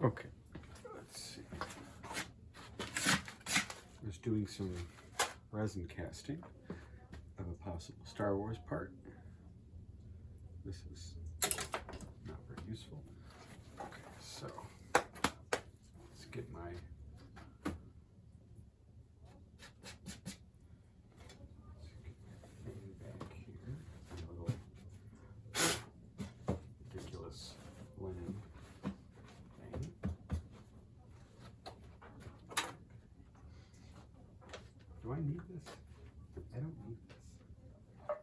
Okay, let's see. I was doing some resin casting of a possible Star Wars part. This is not very useful. Okay, so let's get my thing back here. A little ridiculous linen thing. Do I need this? I don't need this right now.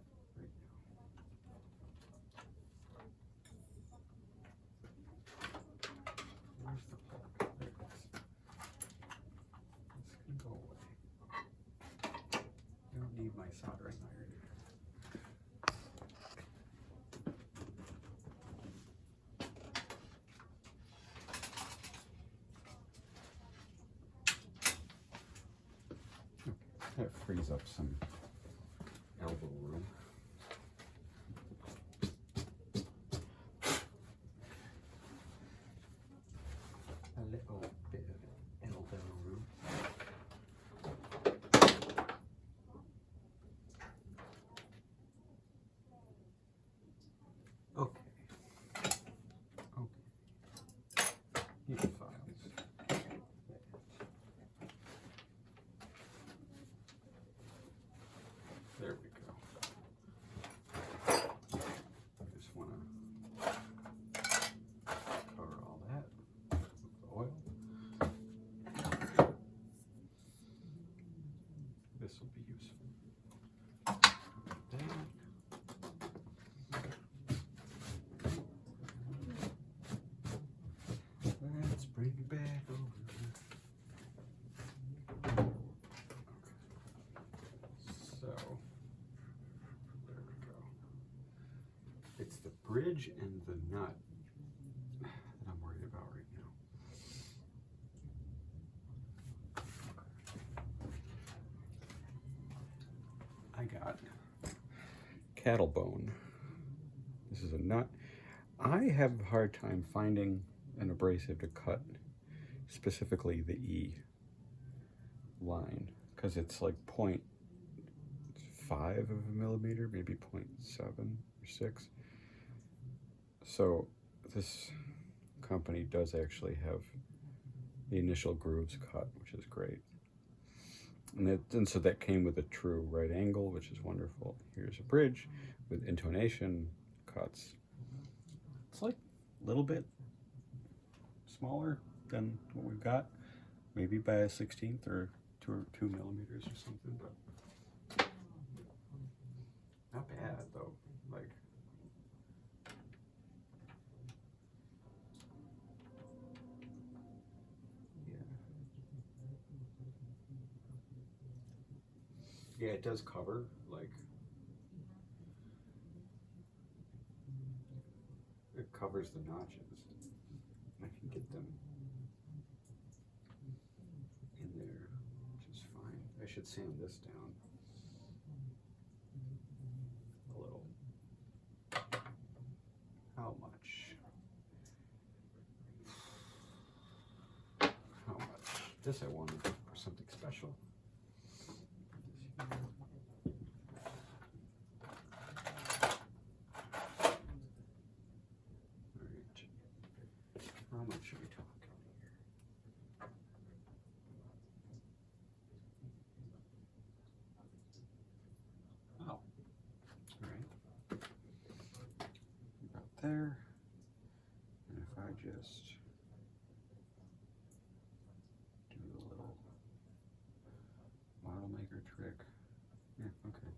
Where's the plug? There it is. This can go away. I don't need my soldering iron. That frees up some elbow room. A little bit of elbow room. Okay. Here's the files. There we go. I just want to cover all that with the oil. This will be useful. Let's bring it back over. So, there we go. It's the bridge and the nut that I'm worried about right now. I got cattle bone. This is a nut. I have a hard time finding an abrasive to cut specifically the E line because it's like 0.5 of a millimeter, maybe 0.7 or 6. So this company does actually have the initial grooves cut, which is great. And so that came with a true right angle, which is wonderful. Here's a bridge with intonation cuts. It's like a little bit smaller than what we've got, maybe by a 16th or 2 millimeters or something, but not bad though. Like, yeah, it does cover, like, it covers the notches. I can get them in there, which is fine. I should sand this down a little. How much? How much? This I wanted for something special. How much are we talking here? Oh, all right. About there. And if I just do the little model maker trick. Yeah, okay.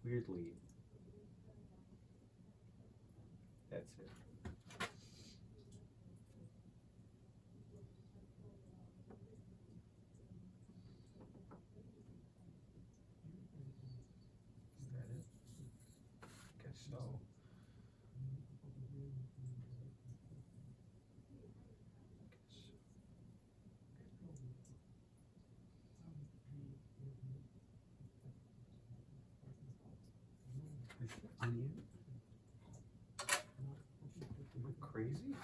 weirdly, that's it. Is that it? Guess so. Is it onion? Am I crazy?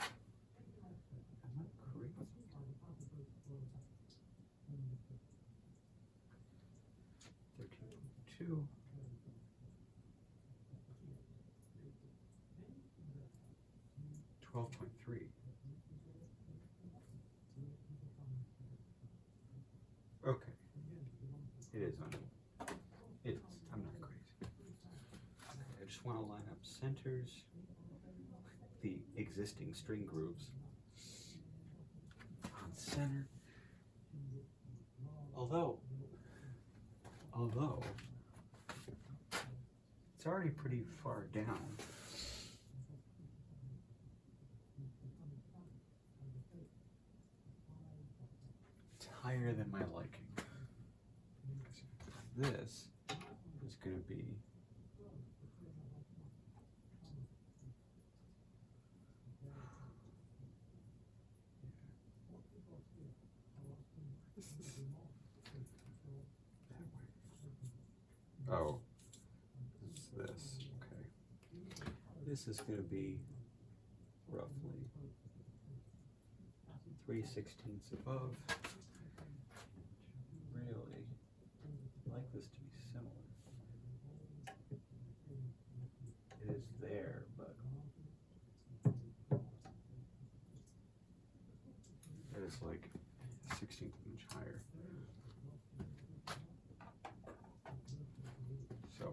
Am I crazy? 13.2. $12.3. Okay. It is onion. It is. I'm not crazy. I just want to line up centers, the existing string grooves on center. Although it's already pretty far down. It's higher than my liking. This is going to be oh, it's this. Okay. This is going to be roughly 3/16 above. Really, I'd like this to be similar. It is there, but it is like 1/16 of an inch higher. So.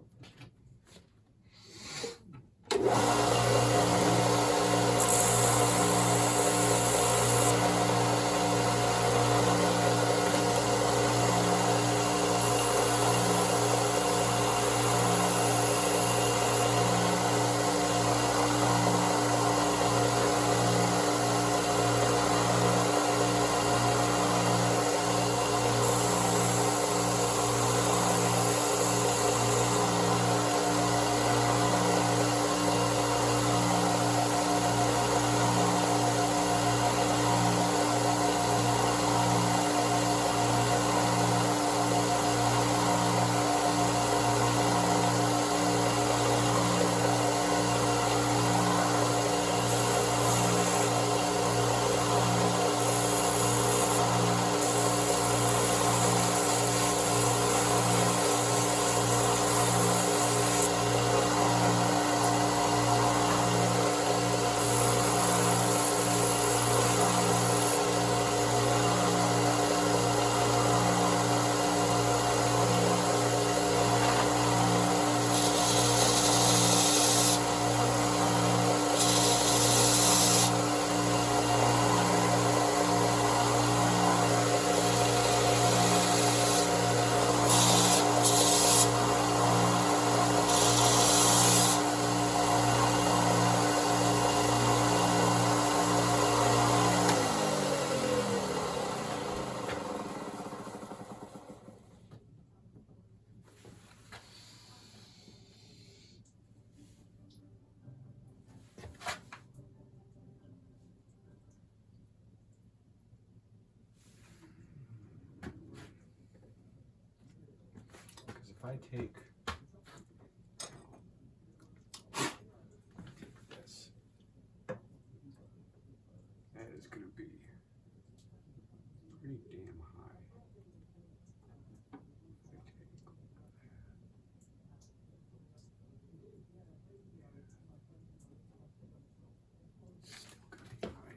If I take this, that is going to be pretty damn high. If I take it's still going to be high.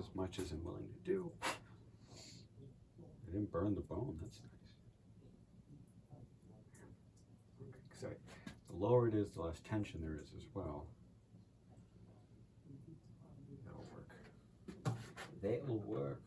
as much as I'm willing to do. I didn't burn the bone, that's nice. Okay, the lower it is, the less tension there is as well. That'll work. That'll work.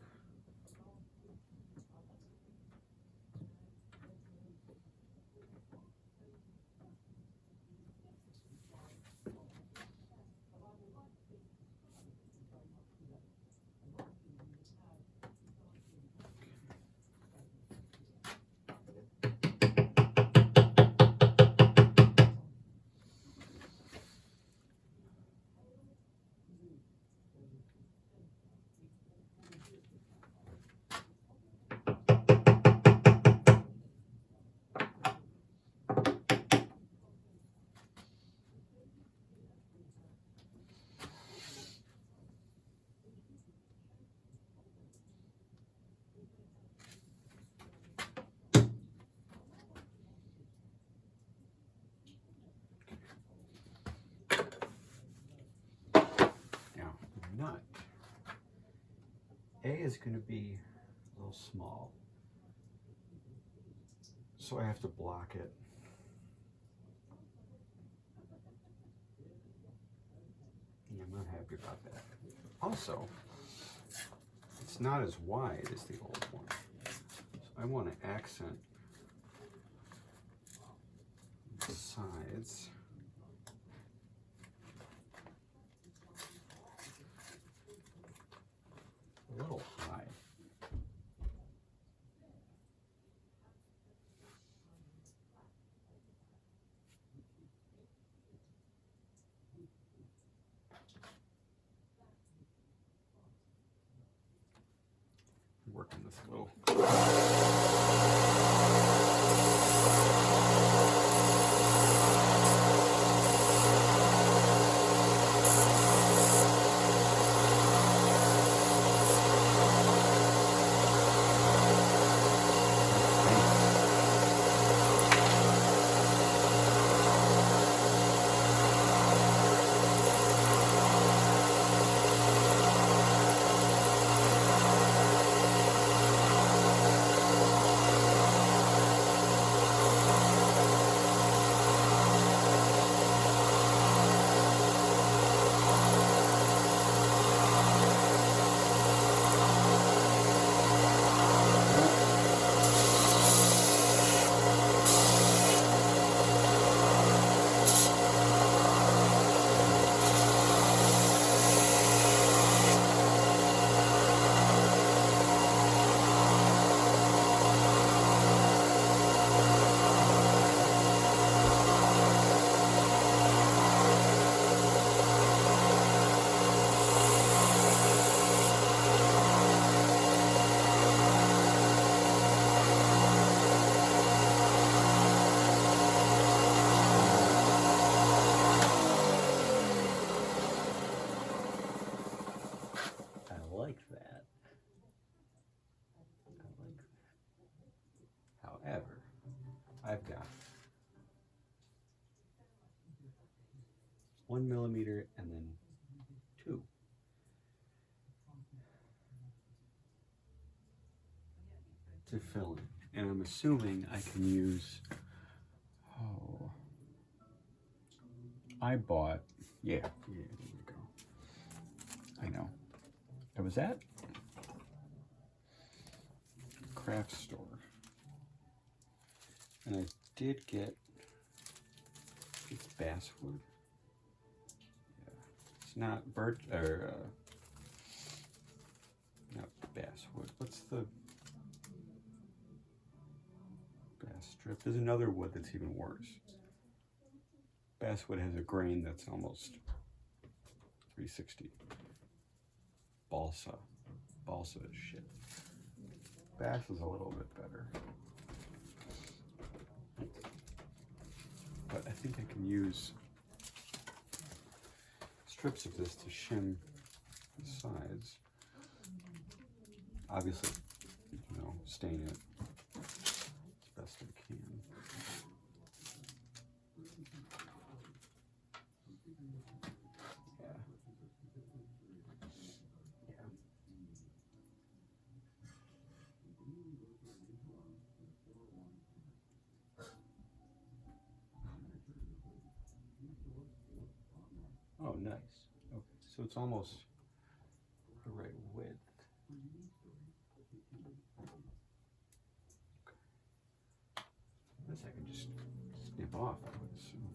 Nut. A is going to be a little small, so I have to block it. Yeah, I'm not happy about that. Also, it's not as wide as the old one, so I want to accent the sides. A little high. Work on this a little. However, I've got 1 millimeter and then 2. To fill in. And I'm assuming I can use, I bought, yeah, there we go. I know. It was at craft store. And I did get, it's basswood. Yeah. It's not birch, or, not basswood. What's the bass strip? There's another wood that's even worse. Basswood has a grain that's almost 360. Balsa. Balsa is shit. Bass is a little bit better. But I think I can use strips of this to shim the sides. Obviously, you know, stain it as best I can. Yeah. so it's almost the right width. This I can just snip off, I would assume.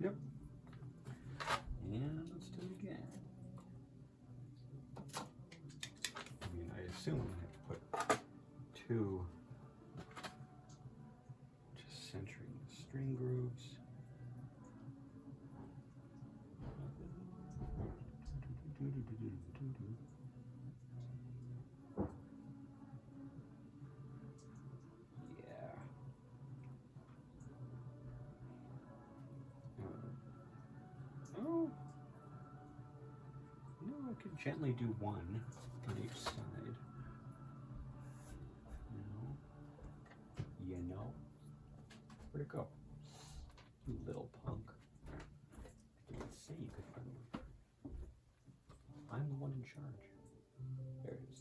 Yep. And let's do it again. I mean, I assume I have to put two just centering the string grooves. Yeah. Oh. No, I could gently do one on each side. You know. Where'd it go? You little punk. I didn't say you could move. I'm the one in charge. There it is.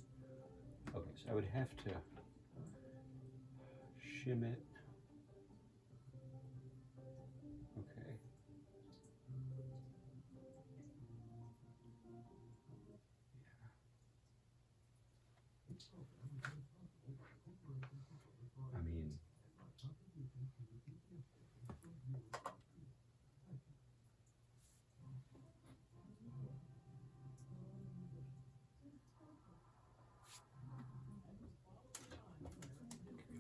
Okay, so I would have to shim it. Okay. I mean,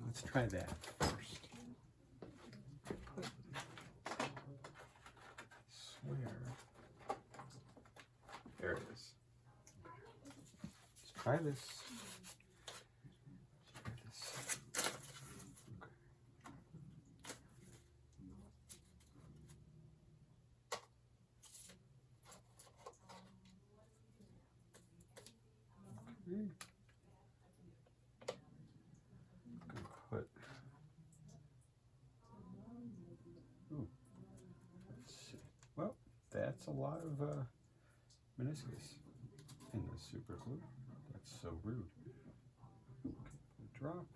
let's try that first. Swear. There it is. Let's try this. I'm gonna put. Ooh, let's see. Well, that's a lot of meniscus in the super glue. That's so rude. Okay, drop.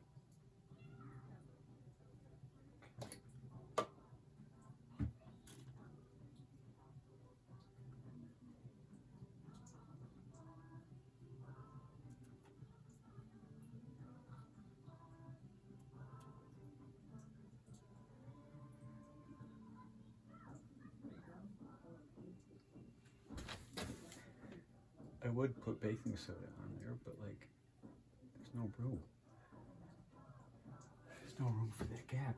I would put baking soda on there, but like, there's no room. There's no room for that gap.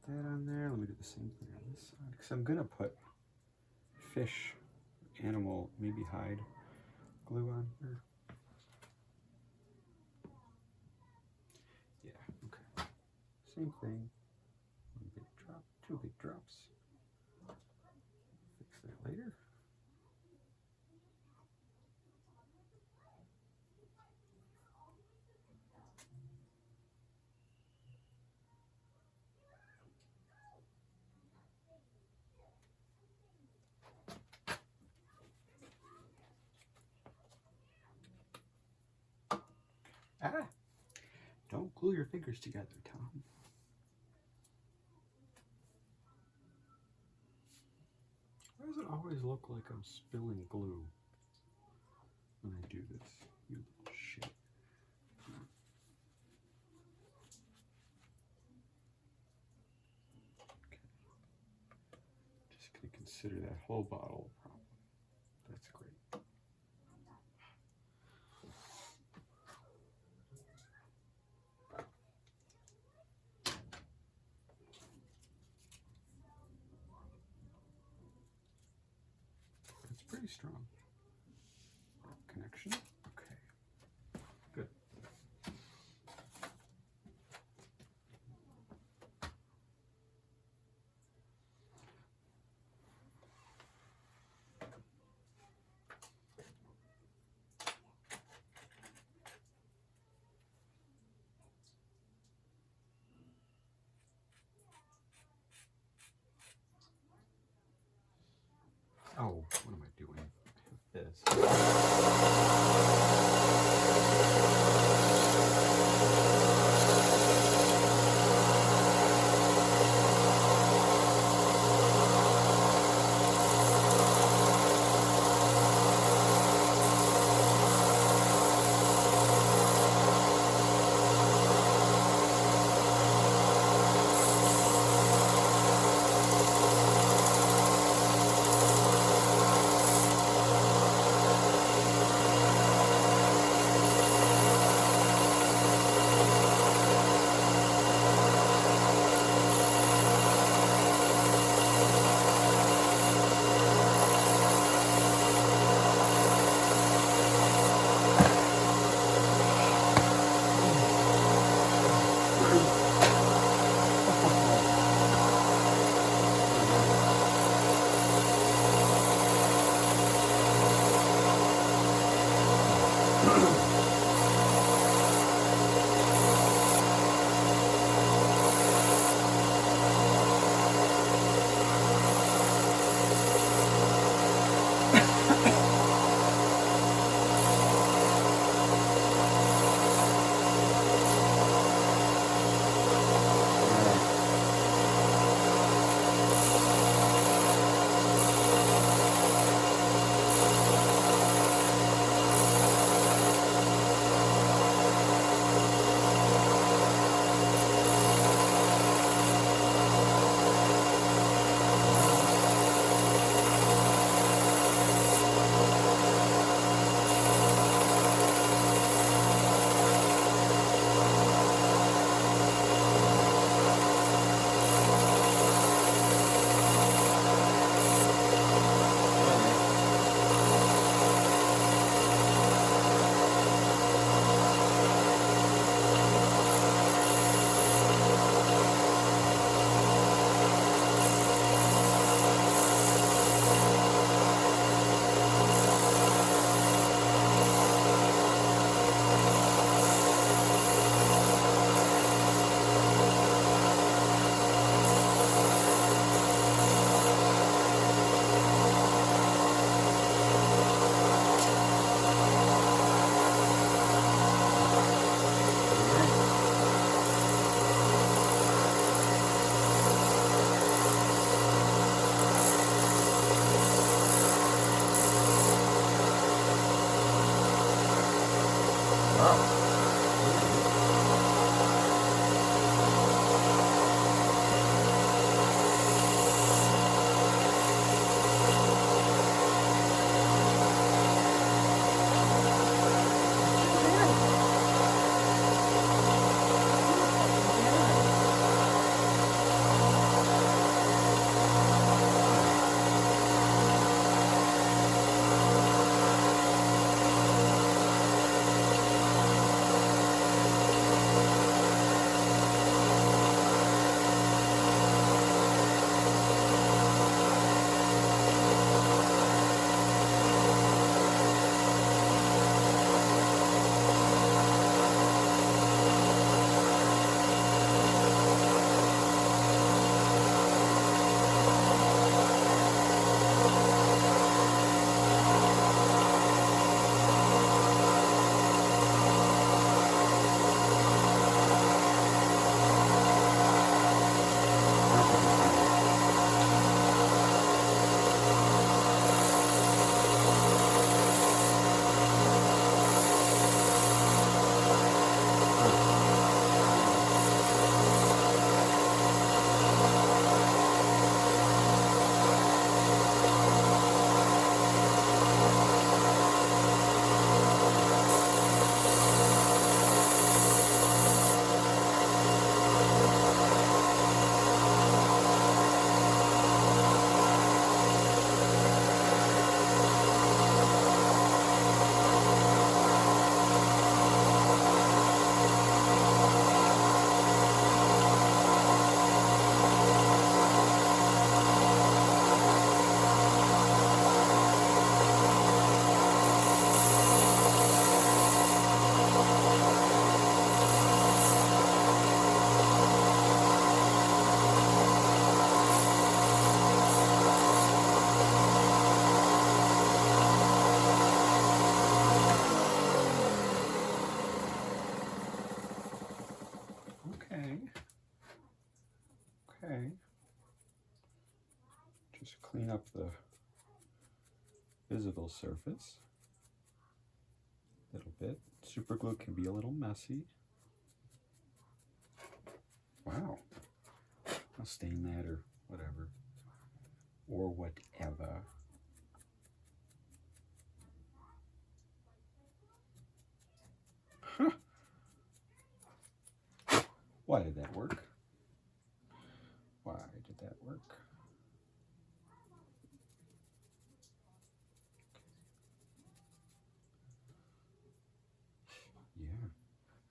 That on there. Let me do the same thing on this side because I'm gonna put fish, animal, maybe hide glue on here. Yeah, okay. Same thing. One big drop, two big drops. Fix that later. Ah! Don't glue your fingers together, Tom. Why does it always look like I'm spilling glue when I do this? You little shit. Okay. Just gonna consider that whole bottle a problem. That's great. It's pretty strong. Connection. Okay. Good. okay. Just clean up the visible surface a little bit. Super glue can be a little messy. Wow. I'll stain that or whatever. Or whatever. Huh. Why did that work? Why did that work? Yeah.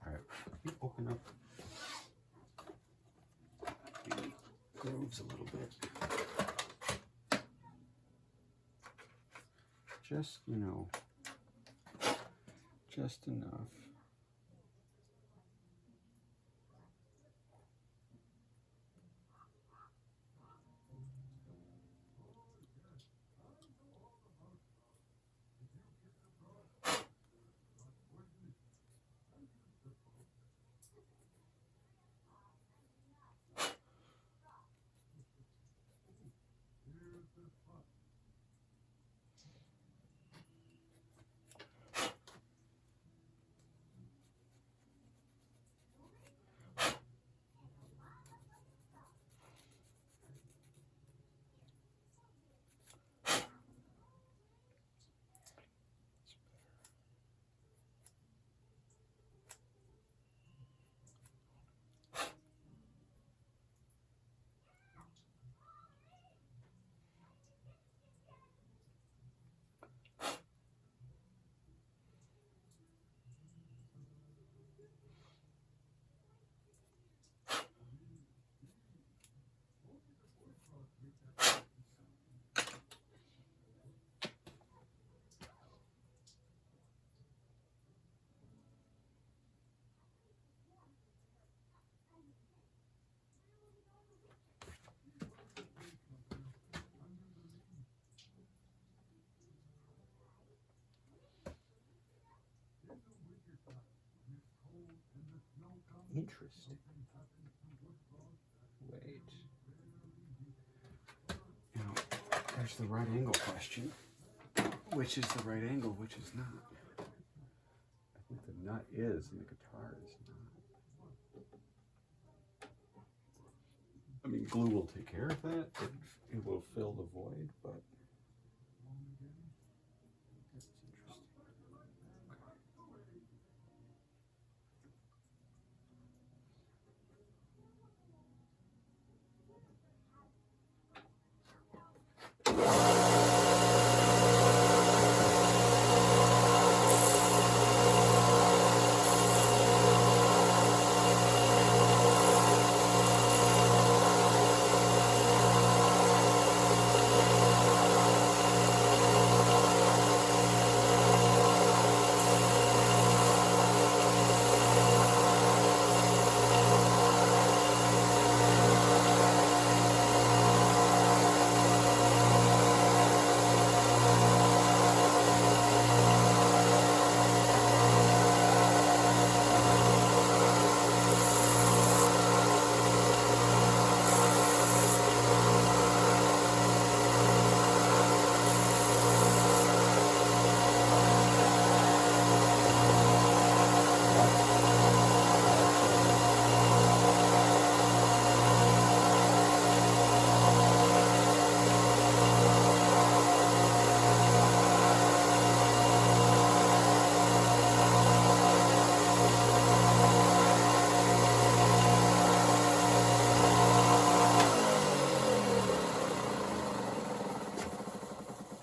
All right. Let me open up the grooves a little bit. Just, you know, just enough. Interesting. Wait. You know, there's the right angle question. Which is the right angle, which is not? I think the nut is, and the guitar is not. I mean, glue will take care of that. It will fill the void, but that's interesting.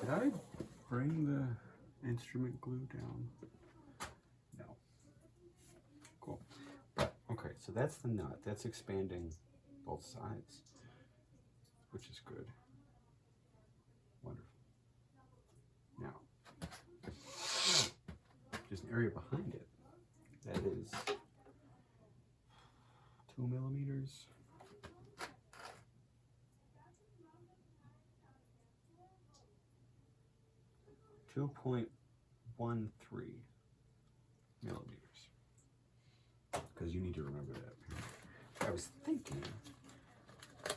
Did I bring the instrument glue down? No. Cool. But, okay, so that's the nut. That's expanding both sides, which is good. Wonderful. Now, there's an area behind it that is 2 millimeters. .13 millimeters. Because you need to remember that. I was thinking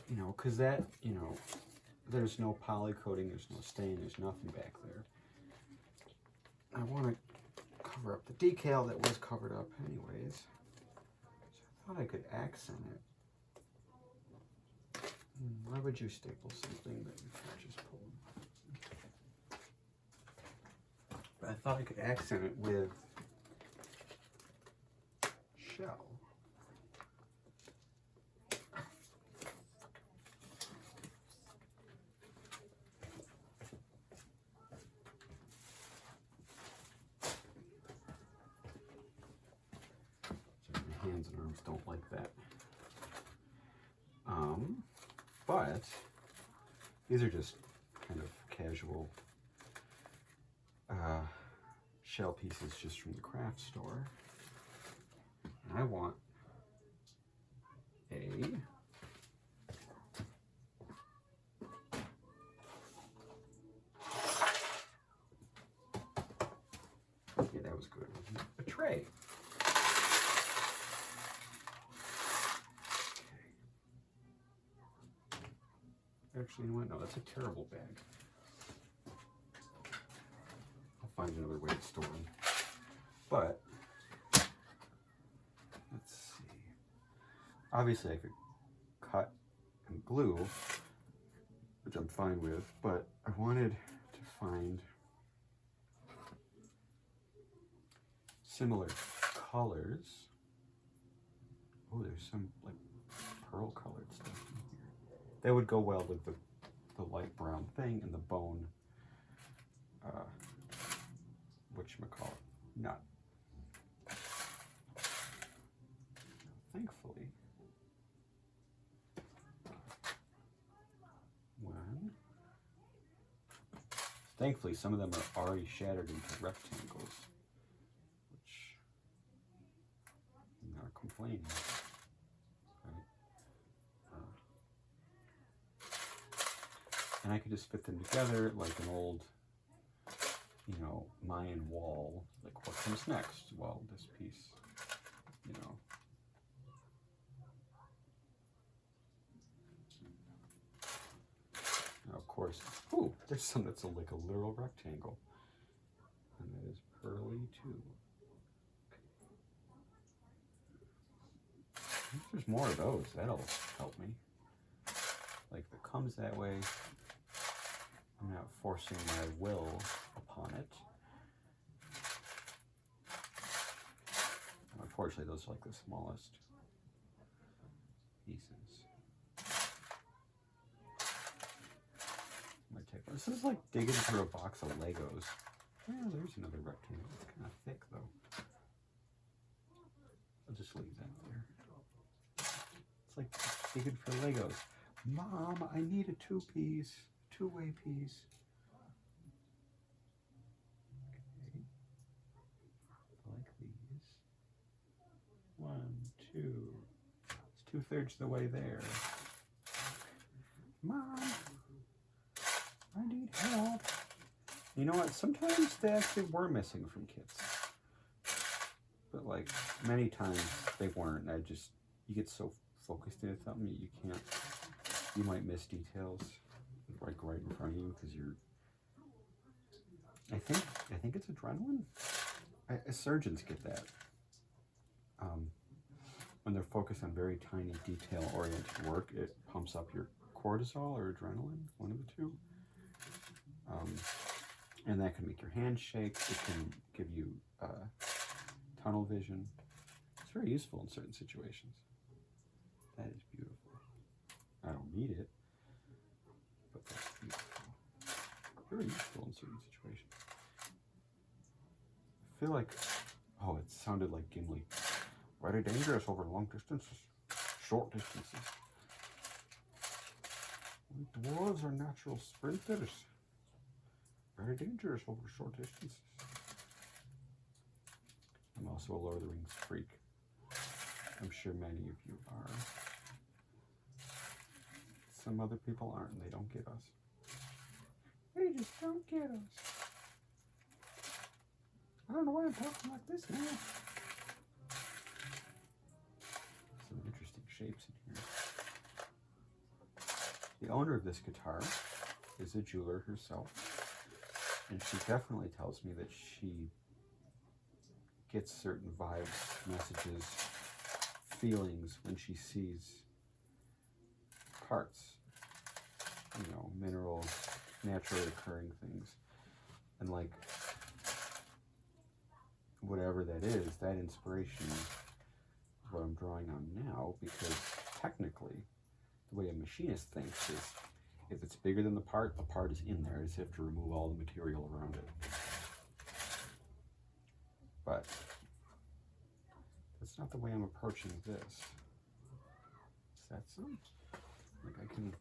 you know, because that, you know, there's no poly coating, there's no stain, there's nothing back there. I want to cover up the decal that was covered up anyways. So I thought I could accent it. Why would you staple something that you can't just pull? But I thought I could accent it with shell. My hands and arms don't like that. But these are just kind of casual shell pieces just from the craft store. And I want a yeah, that was good. A tray. Actually, you know what? No, that's a terrible bag. I'll find another way to store them. But, let's see. Obviously, I could cut and glue, which I'm fine with, but I wanted to find similar colors. Oh, there's some, like, pearl colored stuff in here. That would go well with the light brown thing and the bone, whatchamacallit, nut. Thankfully, thankfully some of them are already shattered into rectangles, which I'm not complaining. And I could just fit them together like an old, you know, Mayan wall. Like, what comes next? Well, this piece, you know. Now, of course, ooh, there's some that's like a literal rectangle. And that is pearly, too. If there's more of those, that'll help me. Like, that comes that way. I'm not forcing my will upon it. Unfortunately, those are like the smallest pieces. Might take one. This is like digging through a box of Legos. Oh, there's another rectangle. It's kind of thick though. I'll just leave that there. It's like digging for Legos. Mom, I need a two-way piece. Okay. Like these. 1, 2. It's 2/3 the way there. Mom, I need help. You know what? Sometimes they actually were missing from kits. But like many times they weren't. You get so focused into something you might miss details like right in front of you because you're. I think it's adrenaline. Surgeons get that. When they're focused on very tiny detail-oriented work, it pumps up your cortisol or adrenaline, one of the two. And that can make your hands shake. It can give you tunnel vision. It's very useful in certain situations. That is beautiful. I don't need it, but that's beautiful. Very useful in certain situations. I feel like, oh, it sounded like Gimli. Very dangerous over long distances, short distances. Dwarves are natural sprinters. Very dangerous over short distances. I'm also a Lord of the Rings freak. I'm sure many of you are. Some other people aren't, and they don't get us. They just don't get us. I don't know why I'm talking like this now. Some interesting shapes in here. The owner of this guitar is a jeweler herself, and she definitely tells me that she gets certain vibes, messages, feelings when she sees parts, you know, minerals, naturally occurring things, and like whatever that is, that inspiration is what I'm drawing on now, because technically the way a machinist thinks is if it's bigger than the part is in there. You just have to remove all the material around it. But that's not the way I'm approaching this. Is that some? Like I can...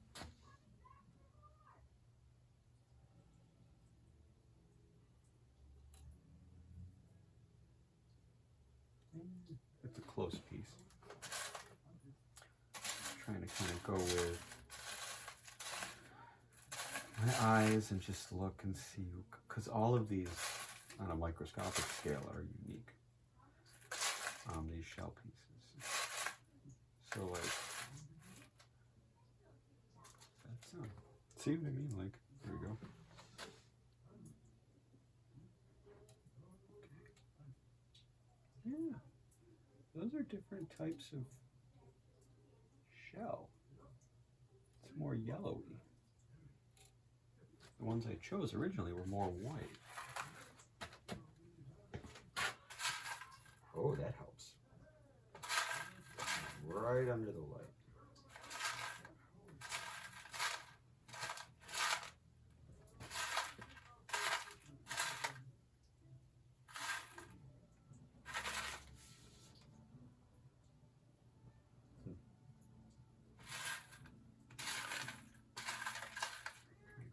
It's a close piece. Trying to kind of go with my eyes and just look and see, because all of these on a microscopic scale are unique. These shell pieces. So like, that's see what I mean? Like, there we go. Yeah, those are different types of shell. It's more yellowy. The ones I chose originally were more white. Oh, that helps. Right under the light.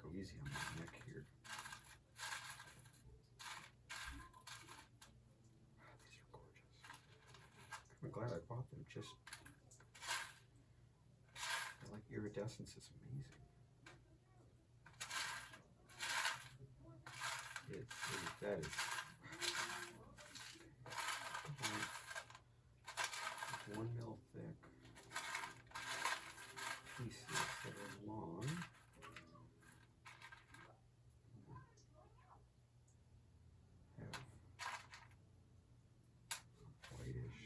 Go easy on my neck here. These are gorgeous. I'm glad I bought them. Just I like iridescence is amazing. That is 1 mil thick pieces that are long. Have whitish.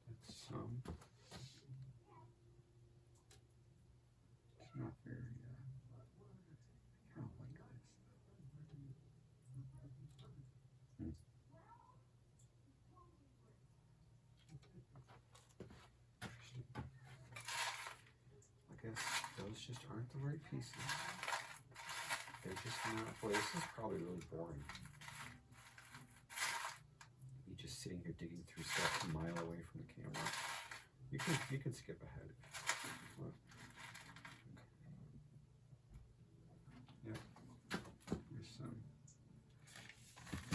That's some. It's not very, I kind of like this. I guess those just aren't the right pieces. They're just not. Boy, this is probably really boring. You just sitting here digging through stuff a mile away from the camera. You can skip ahead. Look. Yep. Here's some.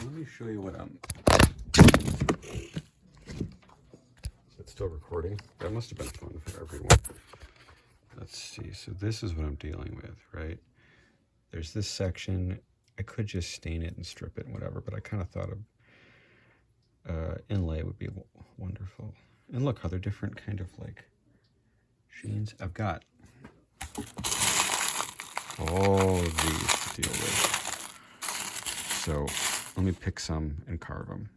Let me show you what I'm. It's still recording. That must have been fun for everyone. Let's see. So this is what I'm dealing with, right? There's this section. I could just stain it and strip it and whatever, but I kind of thought of inlay would be wonderful. And look how they're different kind of like sheens. I've got all of these to deal with. So let me pick some and carve them.